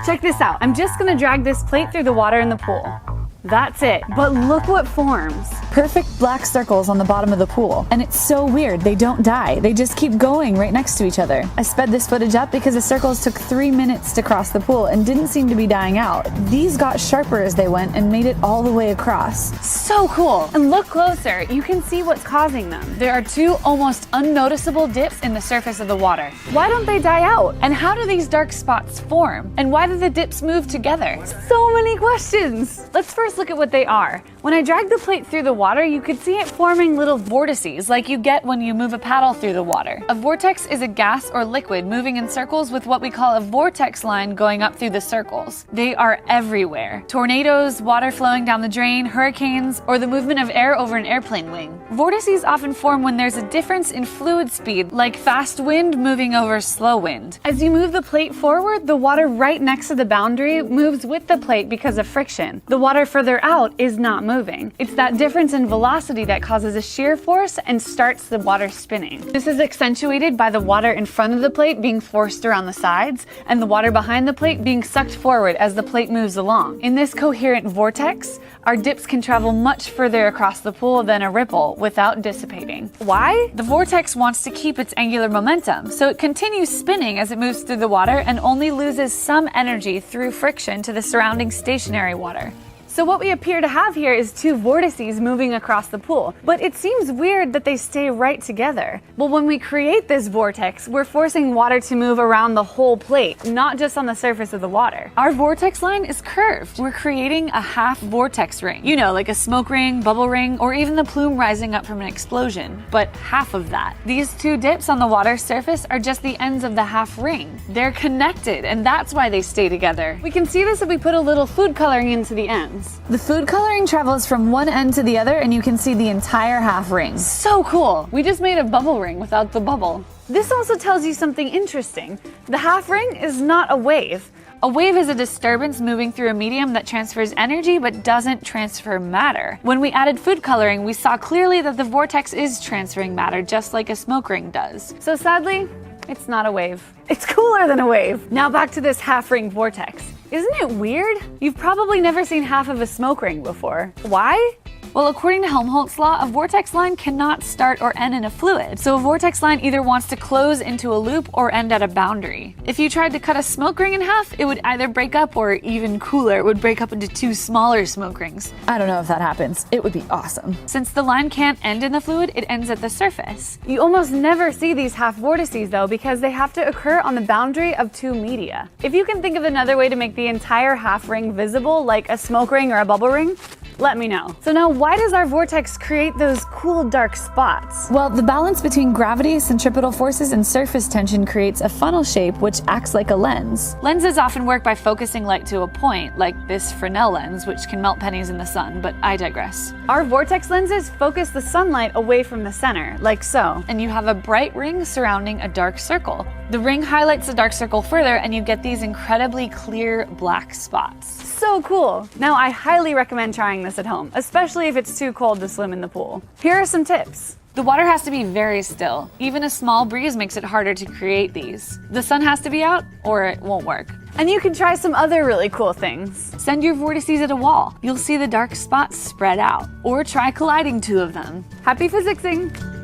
Check this out. I'm just gonna drag this plate through the water in the pool. That's it, but look what forms. Perfect black circles on the bottom of the pool. And it's so weird, they don't die. They just keep going right next to each other. I sped this footage up because the circles took 3 minutes to cross the pool and didn't seem to be dying out. These got sharper as they went and made it all the way across. So cool. And look closer, you can see what's causing them. There are 2 almost unnoticeable dips in the surface of the water. Why don't they die out? And how do these dark spots form? And why do the dips move together? So many questions. Let's first look at what they are. When I drag the plate through the water, you could see it forming little vortices like you get when you move a paddle through the water. A vortex is a gas or liquid moving in circles with what we call a vortex line going up through the circles. They are everywhere. Tornadoes, water flowing down the drain, hurricanes, or the movement of air over an airplane wing. Vortices often form when there's a difference in fluid speed, like fast wind moving over slow wind. As you move the plate forward, the water right next to the boundary moves with the plate because of friction. The water further out is not moving. It's that difference in velocity that causes a shear force and starts the water spinning. This is accentuated by the water in front of the plate being forced around the sides and the water behind the plate being sucked forward as the plate moves along. In this coherent vortex, our dips can travel much further across the pool than a ripple without dissipating. Why? The vortex wants to keep its angular momentum, so it continues spinning as it moves through the water and only loses some energy through friction to the surrounding stationary water. So what we appear to have here is 2 vortices moving across the pool, but it seems weird that they stay right together. Well, when we create this vortex, we're forcing water to move around the whole plate, not just on the surface of the water. Our vortex line is curved. We're creating a half vortex ring. You know, like a smoke ring, bubble ring, or even the plume rising up from an explosion, but half of that. These 2 dips on the water's surface are just the ends of the half ring. They're connected, and that's why they stay together. We can see this if we put a little food coloring into the ends. The food coloring travels from one end to the other and you can see the entire half ring. So cool! We just made a bubble ring without the bubble. This also tells you something interesting. The half ring is not a wave. A wave is a disturbance moving through a medium that transfers energy but doesn't transfer matter. When we added food coloring, we saw clearly that the vortex is transferring matter just like a smoke ring does. So sadly, it's not a wave. It's cooler than a wave. Now back to this half ring vortex. Isn't it weird? You've probably never seen half of a smoke ring before. Why? Well, according to Helmholtz law, a vortex line cannot start or end in a fluid. So a vortex line either wants to close into a loop or end at a boundary. If you tried to cut a smoke ring in half, it would either break up or, even cooler, it would break up into 2 smaller smoke rings. I don't know if that happens. It would be awesome. Since the line can't end in the fluid, it ends at the surface. You almost never see these half vortices though because they have to occur on the boundary of 2 media. If you can think of another way to make the entire half ring visible, like a smoke ring or a bubble ring, let me know. So now, why does our vortex create those cool dark spots? Well, the balance between gravity, centripetal forces, and surface tension creates a funnel shape which acts like a lens. Lenses often work by focusing light to a point, like this Fresnel lens, which can melt pennies in the sun, but I digress. Our vortex lenses focus the sunlight away from the center, like so. And you have a bright ring surrounding a dark circle. The ring highlights the dark circle further, and you get these incredibly clear black spots. So cool! Now I highly recommend trying this at home, especially if it's too cold to swim in the pool. Here are some tips. The water has to be very still. Even a small breeze makes it harder to create these. The sun has to be out, or it won't work. And you can try some other really cool things. Send your vortices at a wall. You'll see the dark spots spread out. Or try colliding 2 of them. Happy physicsing!